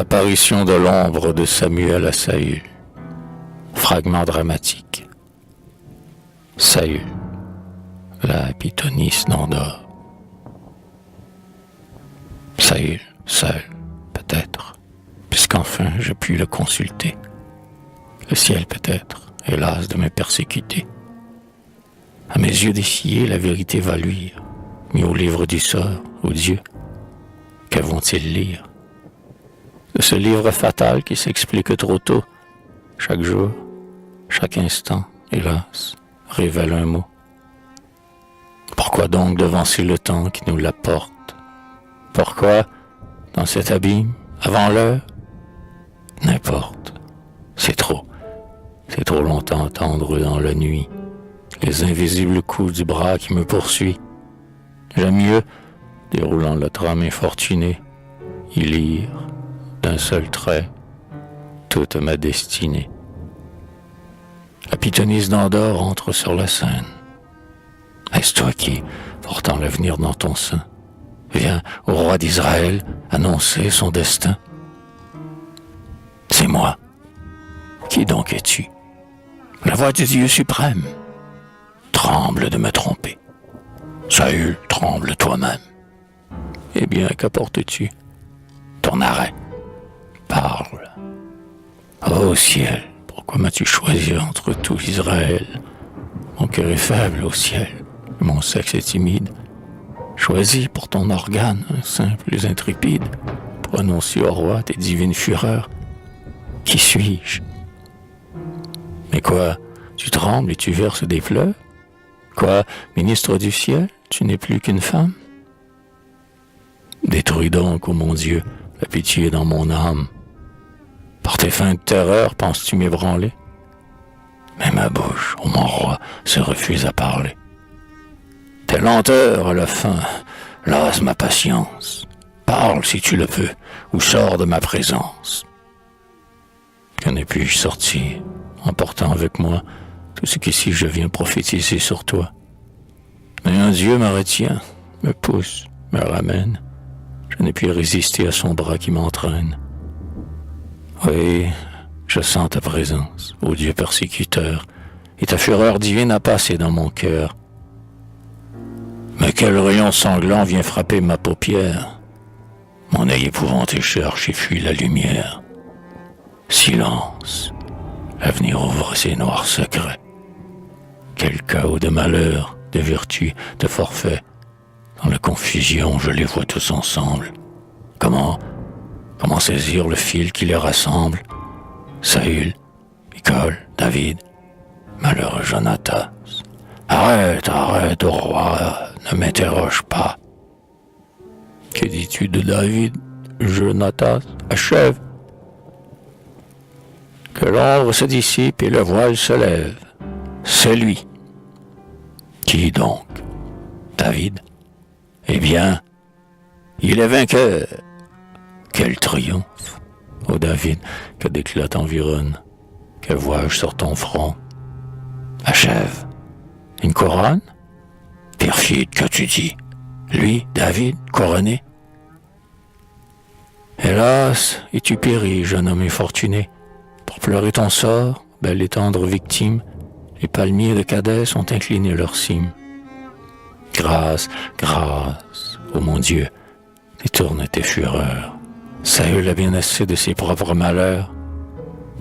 L'apparition de l'ombre de Samuel à Saül. Fragment dramatique. Saül, la pythonisse d'Endor. Saül, seul, peut-être, puisqu'enfin je puis le consulter. Le ciel peut-être, hélas, de me persécuter. À mes yeux dessillés, la vérité va luire, mis au livre du sort, ô Dieu. Que vont-ils lire? De ce livre fatal qui s'explique trop tôt, chaque jour, chaque instant, hélas, révèle un mot. Pourquoi donc devancer le temps qui nous l'apporte? Pourquoi, dans cet abîme, avant l'heure? N'importe, c'est trop longtemps attendre dans la nuit, les invisibles coups du bras qui me poursuit. J'aime mieux, déroulant la trame infortunée, y lire, d'un seul trait, toute ma destinée. La pythonisse d'Endor entre sur la scène. Est-ce toi qui, portant l'avenir dans ton sein, viens au roi d'Israël annoncer son destin? C'est moi. Qui donc es-tu? La voix du Dieu suprême. Tremble de me tromper. Saül, tremble toi-même. Eh bien, qu'apportes-tu? Ton arrêt. Parle. Ô ciel, pourquoi m'as-tu choisi entre tout Israël? Mon cœur est faible au ciel, mon sexe est timide. Choisis pour ton organe un sein plus intrépide, pour annoncer au roi tes divines fureurs. Qui suis-je? Mais quoi, tu trembles et tu verses des pleurs? Quoi, ministre du ciel, tu n'es plus qu'une femme? Détruis donc, ô mon Dieu, la pitié dans mon âme. Par tes fins de terreur, penses-tu m'ébranler? Mais ma bouche, ô mon roi, se refuse à parler. Tes lenteurs à la fin lassent ma patience. Parle si tu le peux, ou sors de ma présence. Que ne puis-je sortir, emportant avec moi tout ce qu'ici je viens prophétiser sur toi? Mais un Dieu me retient, me pousse, me ramène. Je n'ai pu résister à son bras qui m'entraîne. Oui, je sens ta présence, ô Dieu persécuteur, et ta fureur divine a passé dans mon cœur. Mais quel rayon sanglant vient frapper ma paupière? Mon œil épouvanté cherche et fuit la lumière. Silence, l'avenir ouvre ses noirs secrets. Quel chaos de malheur, de vertu, de forfait. Dans la confusion, je les vois tous ensemble. Comment saisir le fil qui les rassemble? Saül, Michal, David, malheureux Jonatas. Arrête, ô roi, ne m'interroge pas. Que dis-tu de David, Jonatas? Achève. Que l'ombre se dissipe et le voile se lève. C'est lui. Qui donc? David? Eh bien, il est vainqueur. Quel triomphe! Ô David, que d'éclats t'environnent. Que vois-je sur ton front? Achève. Une couronne? Perfide, qu'as-tu dit? Lui, David, couronné? Hélas, es-tu péri, jeune homme infortuné? Pour pleurer ton sort, belle et tendre victime, les palmiers de Cadès ont incliné leur cime. Grâce, ô mon Dieu, détourne tes fureurs. Saül a bien assez de ses propres malheurs.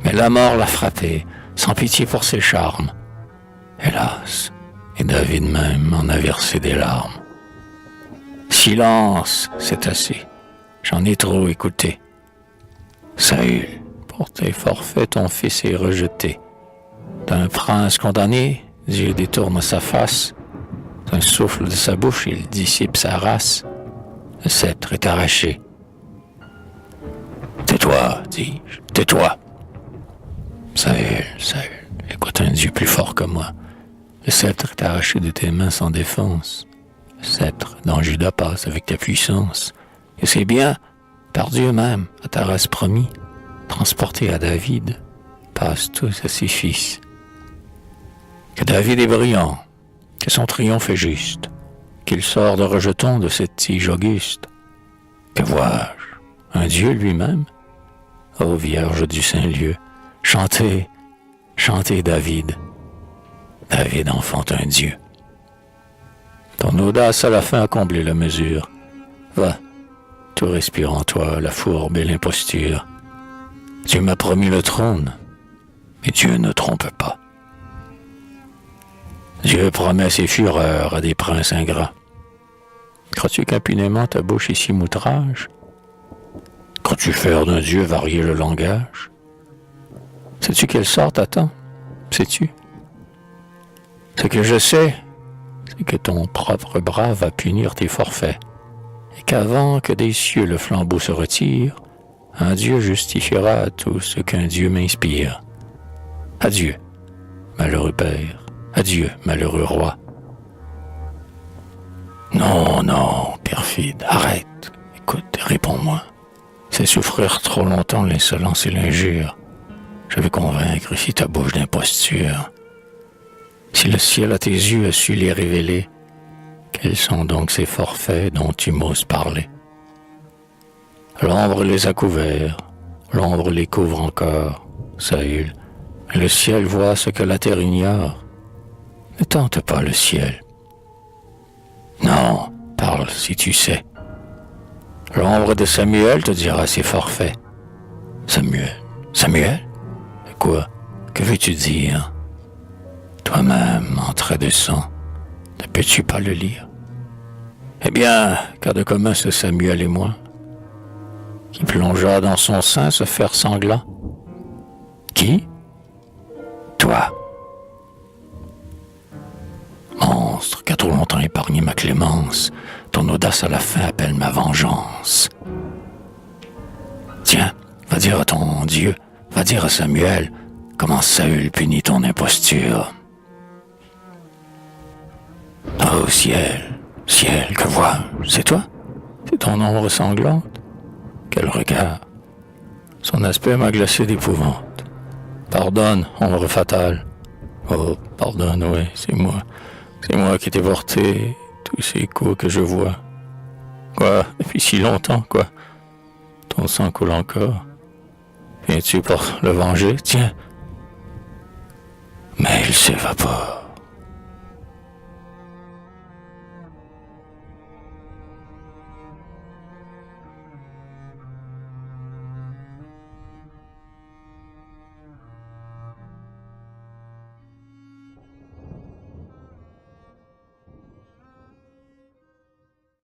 Mais la mort l'a frappé, sans pitié pour ses charmes. Hélas, et David même en a versé des larmes. Silence, c'est assez, j'en ai trop écouté. Saül, pour tes forfaits, ton fils est rejeté. D'un prince condamné, Dieu détourne sa face. D'un souffle de sa bouche, il dissipe sa race. Le sceptre est arraché. Tais-toi, dis-je, tais-toi. Saül, écoute un Dieu plus fort que moi. Le sceptre est arraché de tes mains sans défense. Le sceptre dont Judas passe avec ta puissance. Et c'est bien, par Dieu même, à ta race promis, transporté à David, passe tous à ses fils. Que David est brillant, que son triomphe est juste, qu'il sort de rejeton de cette tige auguste. Que vois-je? Un Dieu lui-même? Ô Vierge du Saint-Lieu, chantez, chantez David. David enfantin Dieu. Ton audace à la fin a comblé la mesure. Va, tout respire en toi la fourbe et l'imposture. Dieu m'a promis le trône, mais Dieu ne trompe pas. Dieu promet ses fureurs à des princes ingrats. Crois-tu qu'impunément ta bouche est si outrage? Crois-tu faire d'un Dieu varier le langage? Sais-tu quelle sort t'attend? Sais-tu? Ce que je sais, c'est que ton propre bras va punir tes forfaits, et qu'avant que des cieux le flambeau se retire, un Dieu justifiera tout ce qu'un Dieu m'inspire. Adieu, malheureux père, adieu, malheureux roi. Non, non, perfide, arrête, écoute, réponds-moi. C'est souffrir trop longtemps l'insolence et l'injure. Je vais convaincre si ta bouche d'imposture. Si le ciel à tes yeux a su les révéler, quels sont donc ces forfaits dont tu m'oses parler? L'ombre les a couverts, l'ombre les couvre encore, Saül, et le ciel voit ce que la terre ignore. Ne tente pas le ciel. Non, parle si tu sais. L'ombre de Samuel te dira ses forfaits. Samuel? Samuel? Quoi? Que veux-tu dire? Toi-même, en trait de sang, ne peux-tu pas le lire? Eh bien, qu'a de commun ce Samuel et moi, qui plongea dans son sein ce fer sanglant? Qui? Toi. Monstre, qu'a trop longtemps épargné ma clémence, ton audace à la fin appelle ma vengeance. Tiens, va dire à ton Dieu, va dire à Samuel, comment Saül punit ton imposture. Oh ciel, ciel, que vois-je? C'est toi? C'est ton ombre sanglante? Quel regard! Son aspect m'a glacé d'épouvante. Pardonne, ombre fatale. Oh, pardonne, oui, c'est moi. C'est moi qui t'ai porté tous ces coups que je vois. Quoi, depuis si longtemps, quoi? Ton sang coule encore. Viens-tu pour le venger? Tiens. Mais il s'évapore.